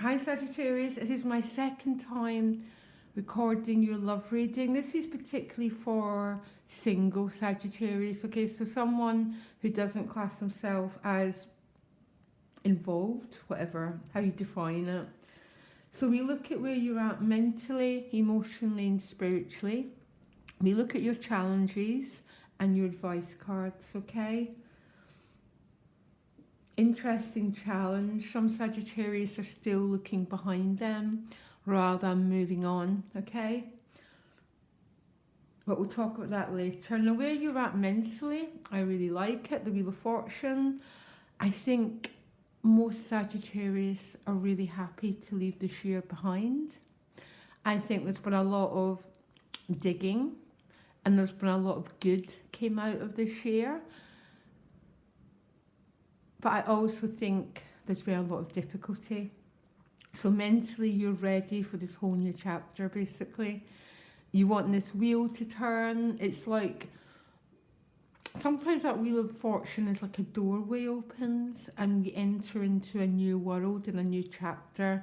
Hi Sagittarius, this is my second time recording your love reading. This is particularly for single Sagittarius, okay? So someone who doesn't class themselves as involved, whatever, how you define it. So we look at where you're at mentally, emotionally and spiritually. We look at your challenges and your advice cards, okay? Interesting challenge. Some Sagittarius are still looking behind them rather than moving on, okay? But we'll talk about that later. Now, where you're at mentally, I really like it. The Wheel of Fortune. I think most Sagittarius are really happy to leave this year behind. I think there's been a lot of digging and there's been a lot of good came out of this year. But I also think there's been a lot of difficulty. So mentally, you're ready for this whole new chapter, basically. You want this wheel to turn. It's like, sometimes that Wheel of Fortune is like a doorway opens and we enter into a new world and a new chapter.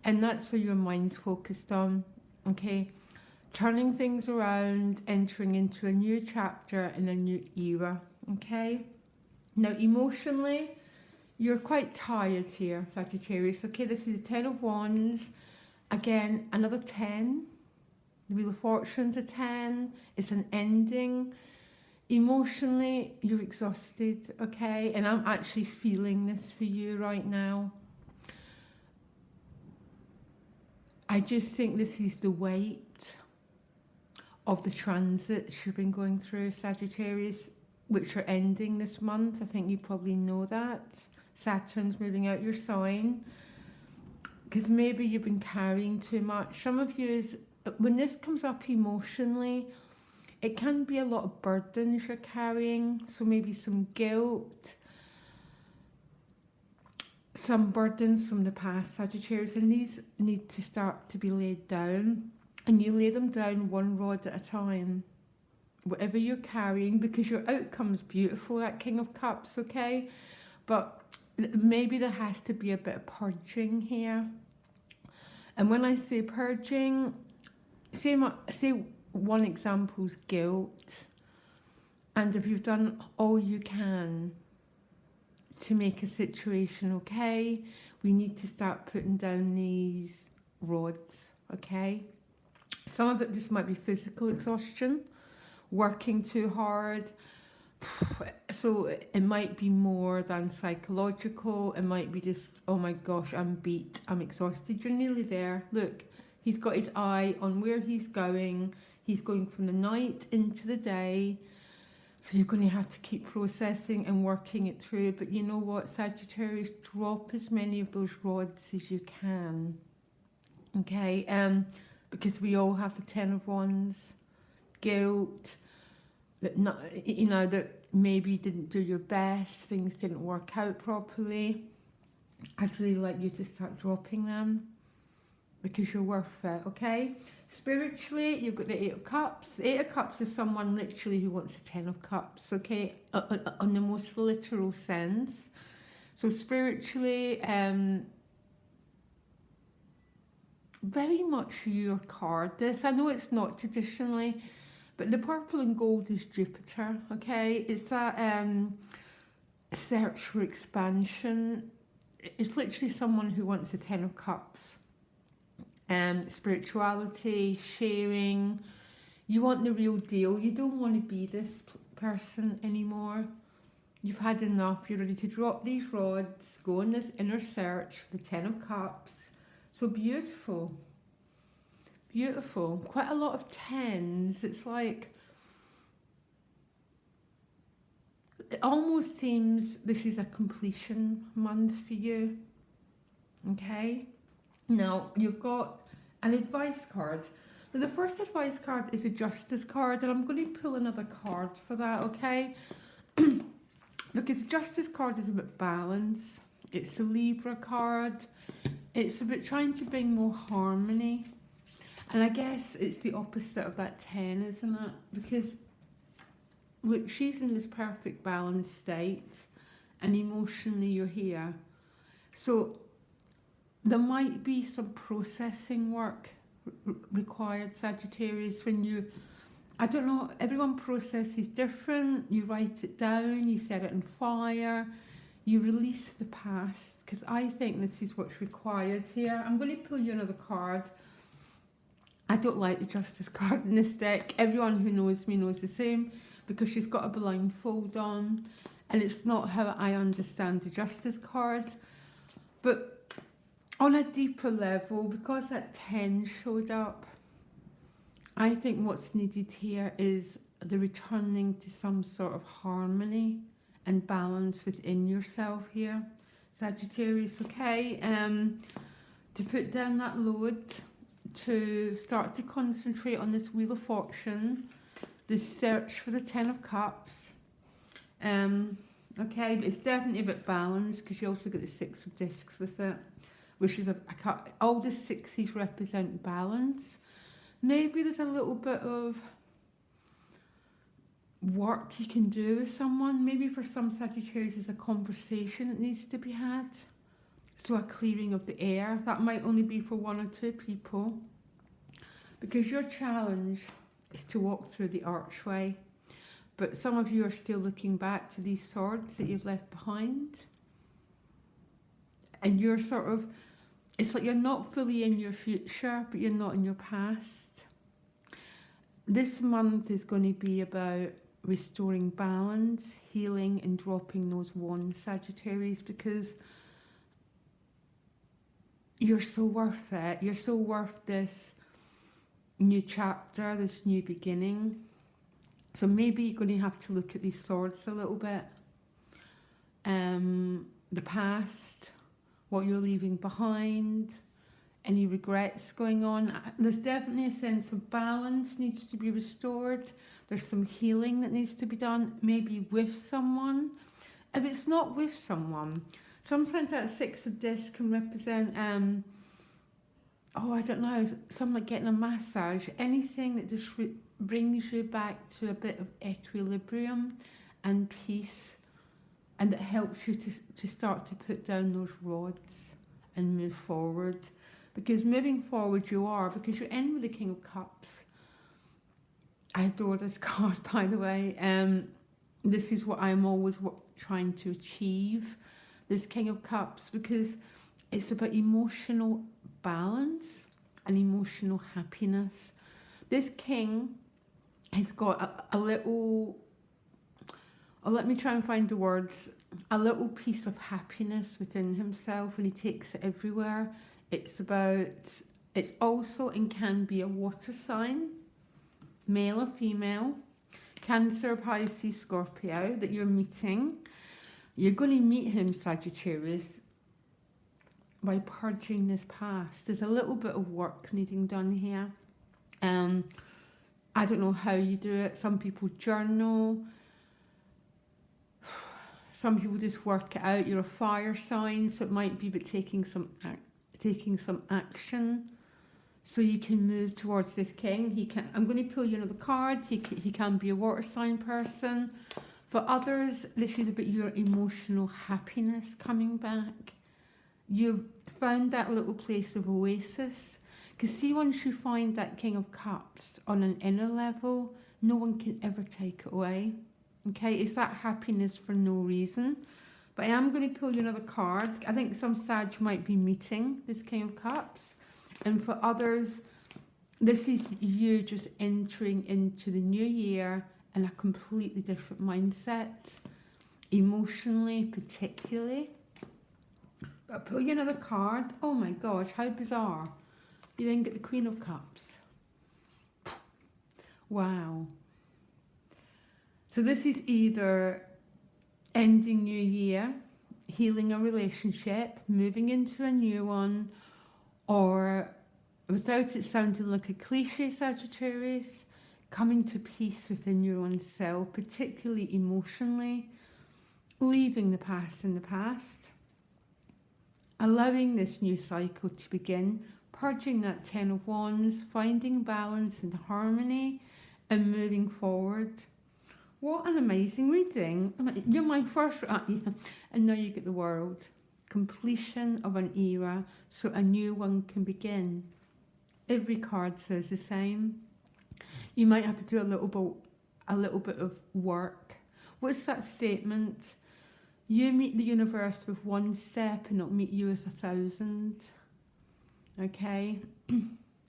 And that's where your mind's focused on, okay? Turning things around, entering into a new chapter in a new era, okay? Now, emotionally, you're quite tired here, Sagittarius. Okay, this is the Ten of Wands. Again, another 10. The Wheel of Fortune's a 10. It's an ending. Emotionally, you're exhausted, okay? And I'm actually feeling this for you right now. I just think this is the weight of the transits you've been going through, Sagittarius, which are ending this month. I think you probably know that. Saturn's moving out your sign because maybe you've been carrying too much. Some of you is, when this comes up emotionally, it can be a lot of burdens you're carrying. So maybe some guilt, some burdens from the past, Sagittarius, and these need to start to be laid down. And you lay them down one rod at a time, whatever you're carrying, because your outcome's beautiful, that King of Cups, okay? But maybe there has to be a bit of purging here. And when I say purging, say one example's guilt. And if you've done all you can to make a situation okay, we need to start putting down these rods, okay? Some of it just might be physical exhaustion, working too hard. So it might be more than psychological. It might be just, oh my gosh, I'm beat, I'm exhausted. You're nearly there. Look, he's got his eye on where he's going. He's going from the night into the day. So you're going to have to keep processing and working it through. But you know what, Sagittarius, drop as many of those rods as you can. Okay, because we all have the Ten of Wands, guilt, that not, you know, that maybe you didn't do your best, things didn't work out properly. I'd really like you to start dropping them because you're worth it, okay? Spiritually, you've got the Eight of Cups. The Eight of Cups is someone literally who wants a Ten of Cups, okay? On the most literal sense. So spiritually, very much your card. This, I know it's not traditionally, but the purple and gold is Jupiter, okay? It's that search for expansion. It's literally someone who wants a Ten of Cups. Spirituality, sharing. You want the real deal. You don't want to be this person anymore. You've had enough. You're ready to drop these rods, go on this inner search for the Ten of Cups. So beautiful. Beautiful. Quite a lot of tens. It's like, it almost seems this is a completion month for you. Okay? Now, you've got an advice card. Now, the first advice card is a justice card, and I'm going to pull another card for that, okay? Because the justice card is about balance. It's a Libra card. It's about trying to bring more harmony. And I guess it's the opposite of that 10, isn't it? Because, look, she's in this perfect balanced state, and emotionally you're here. So there might be some processing work required, Sagittarius, when you, I don't know, everyone processes different. You write it down, you set it on fire, you release the past, because I think this is what's required here. I'm going to pull you another card. I don't like the Justice card in this deck. Everyone who knows me knows the same, because she's got a blindfold on, and it's not how I understand the Justice card. But on a deeper level, because that 10 showed up, I think what's needed here is the returning to some sort of harmony and balance within yourself here, Sagittarius, okay? To put down that load, to start to concentrate on this Wheel of Fortune, this search for the 10 of Cups. Okay, but it's definitely a bit balanced, because you also get the 6 of Discs with it, which is all the 6s represent balance. Maybe there's a little bit of work you can do with someone. Maybe for some Sagittarius, there's a conversation that needs to be had. So a clearing of the air. That might only be for 1 or 2 people, because your challenge is to walk through the archway. But some of you are still looking back to these swords that you've left behind. And you're sort of, it's like you're not fully in your future, but you're not in your past. This month is going to be about restoring balance, healing, and dropping those wands, Sagittarius, because you're so worth it. You're so worth this new chapter, this new beginning. So maybe you're going to have to look at these swords a little bit. The past, what you're leaving behind, any regrets going on. There's definitely a sense of balance needs to be restored. There's some healing that needs to be done, maybe with someone. If it's not with someone, sometimes that 6 of Discs can represent, I don't know, something like getting a massage, anything that just brings you back to a bit of equilibrium and peace, and that helps you to start to put down those rods and move forward. Because moving forward you are, because you're in with the King of Cups. I adore this card, by the way. This is what I'm always trying to achieve, this King of Cups, because it's about emotional balance and emotional happiness. This king has got a little, let me try and find the words, a little piece of happiness within himself, and he takes it everywhere. It's also and can be a water sign, male or female, Cancer, Pisces, Scorpio, that you're meeting. You're going to meet him, Sagittarius, by purging this past. There's a little bit of work needing done here. I don't know how you do it. Some people journal. Some people just work it out. You're a fire sign, so it might be about taking some action, so you can move towards this king. I'm going to pull you another card. He can be a water sign person. For others, this is about your emotional happiness coming back. You've found that little place of oasis. Because see, once you find that King of Cups on an inner level, no one can ever take it away. Okay, it's that happiness for no reason. But I am going to pull you another card. I think some Sag might be meeting this King of Cups. And for others, this is you just entering into the new year in a completely different mindset, emotionally particularly. I'll pull you another card. Oh my gosh, how bizarre. You then get the Queen of Cups. Wow. So this is either ending new year, healing a relationship, moving into a new one, or, without it sounding like a cliche, Sagittarius, coming to peace within your own self, particularly emotionally, leaving the past in the past, allowing this new cycle to begin, purging that 10 of Wands, finding balance and harmony, and moving forward. What an amazing reading. You're my first, and now you get the world. completion of an era so a new one can begin. Every card says the same. You might have to do a little bit of work. What's that statement? You meet the universe with one step and it'll meet you with 1,000. Okay?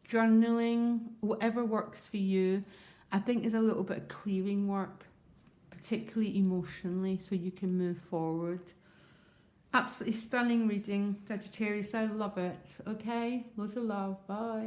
Journaling, whatever works for you. I think is a little bit of clearing work, particularly emotionally, so you can move forward. Absolutely stunning reading, Sagittarius. I love it. Okay? Loads of love. Bye.